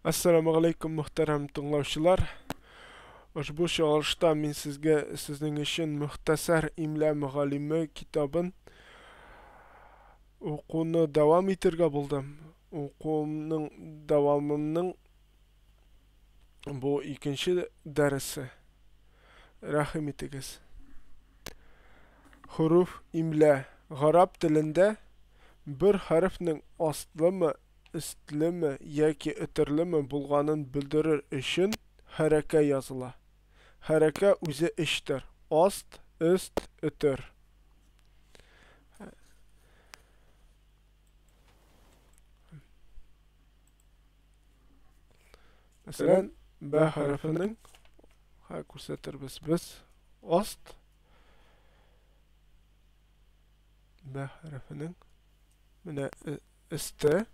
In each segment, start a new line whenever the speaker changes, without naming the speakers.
Assalamu alaykum muhtaram tыңлаучылар. Ushbu чыгарышта мин сезнең өчен мөхтәсәр имла мөгаллиме китабын укуны дәвам итәргә булдым. Укуымның дәвамының бу икенче дәресе. Рәхим итегез. Хуруф имла гарәп телендә бер хәрефнең астлымы, өстлеме яки өтерлеме булганын белдерер өчен хәрәкә языла. Хәрәкә үзе эштер. Аст, өст, өтер. Мәсәлән, бә хәрефенең күрсәтербез без аст, бә хәрефенең менә өсте.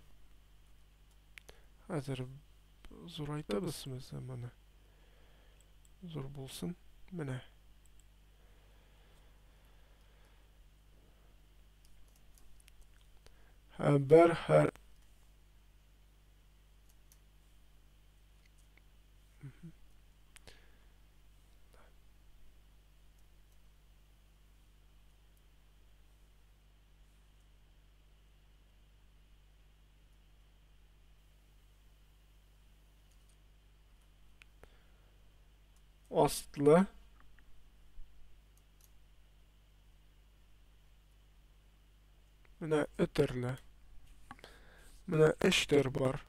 Хәзер зурайтабыз моны. Зур булсын. Менә. Бер astlы менә өтерле. Менә эштер бар.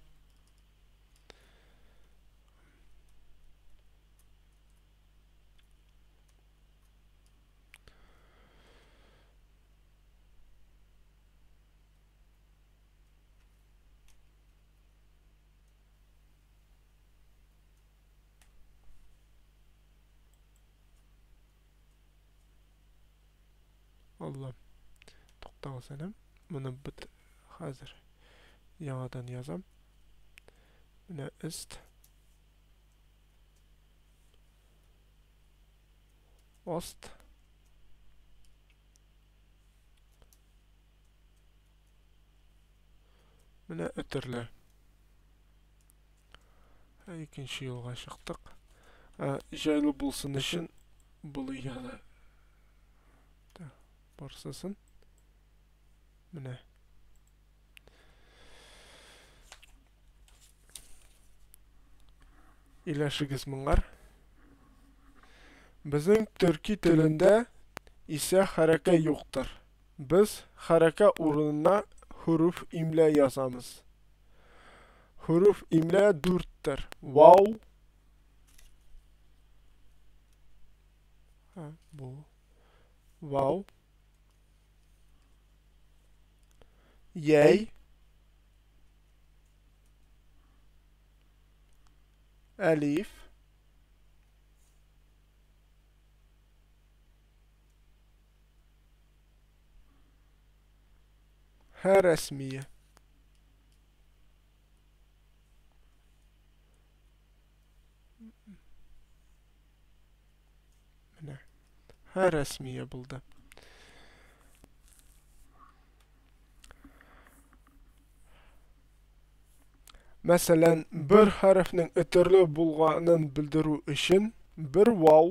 Allah. Туктагыз әле. Моны бит хәзер яңадан язам. Менә өст. Аст. Менә өтерле. Икенче юлга чыктык. Җайлы булсын өчен булы яза. Барсасын. Менә. Иләшегез моңар. Безнең төрки телендә исә хәрәкә юктыр. Без хәрәкә урынына хуруф имла язамыз. Хуруф имла 4тер. Вау. Бу. Вау. Яй. Әлиф. Һә рәсмие. Менә. Һә рәсмие булды. Мәсәлән, бер хәрефнең өтерле булганын белдерү өчен бер вау,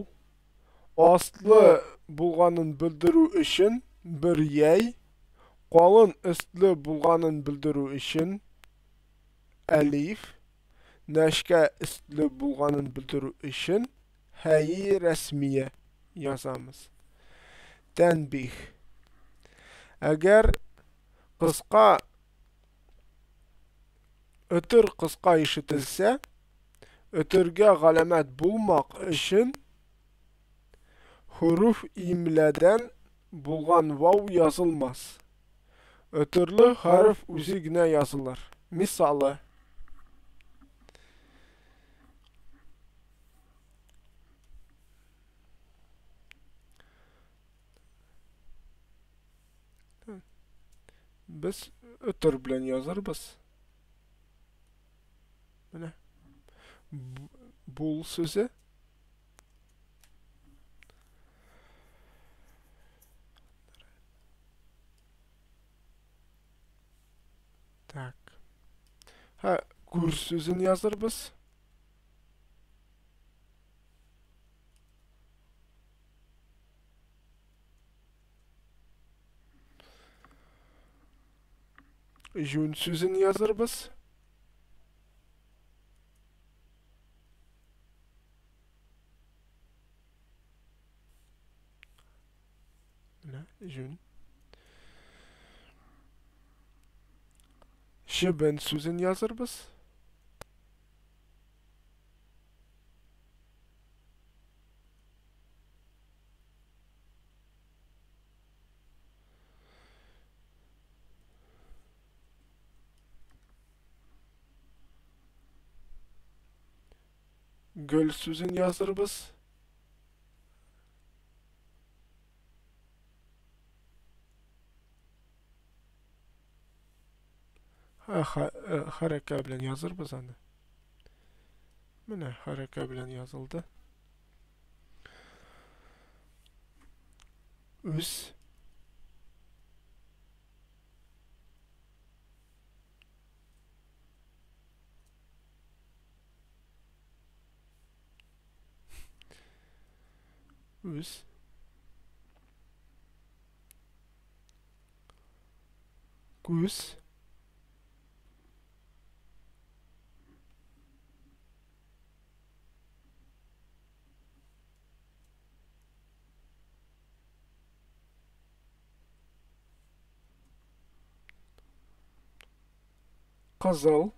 астлы булганын белдерү өчен бер яй, калын өстле булганын белдерү өчен әлиф, нәшкә өстле булганын белдерү өчен һәи рәсмие язамыз. Тәнбих. Әгәр кыска ötür кыска ишетелсә, ötürгә галәмәт булмак өчен хуруф имладан булган вау язылмас. Ötüрле хәреф үзе генә язылыр. Мисалы. Без ötür белән язарбыз. Менә. Бул сүзе. Так. Gür sözün yazırбыз. Jün sözün yazırбыз. Jün. Şibin sözün yazırбыз. Göl sözün yazırбыз. Haraka bilen yazırбыз аны. Mine haraka bilen yazıldı. Üs. Üs. Güs. Kızıl.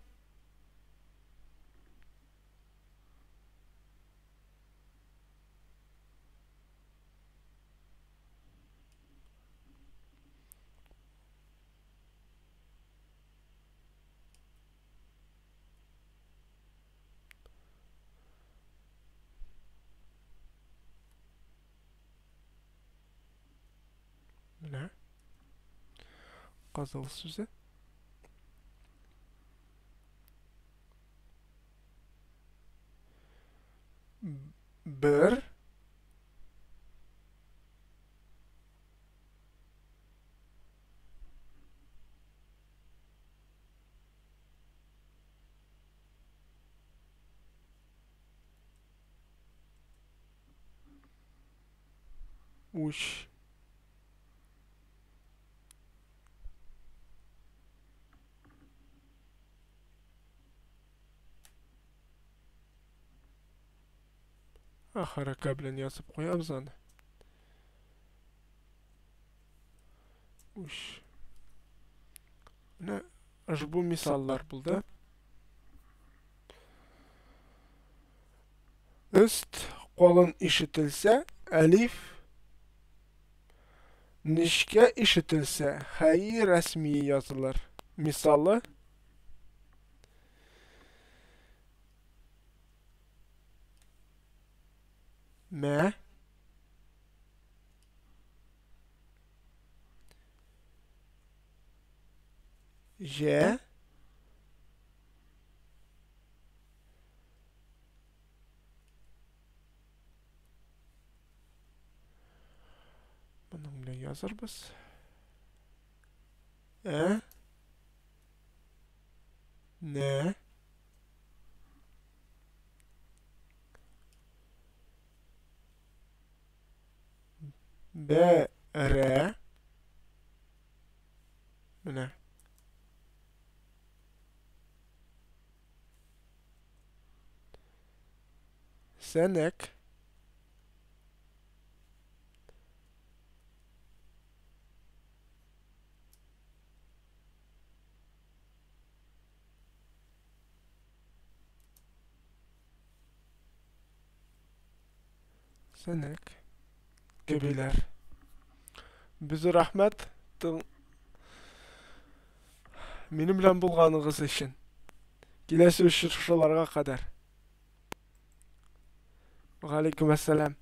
Mine. Kızıl sözü. Bir. Uç. Haraka bilen yazıp koyarız аны. Uç. Ne? Bu misallar buldu. Üst kolun işitilse elif, nişke işitilse hayi resmi yazılır. Misalı M, J, bunun bilen yazırбыз. N, B, R, mine. Senek, senek gibiler. Bizi rahmet benim bilen bulganıгыз için. Келесі uçuşlarga kadar. Aleyküm selam.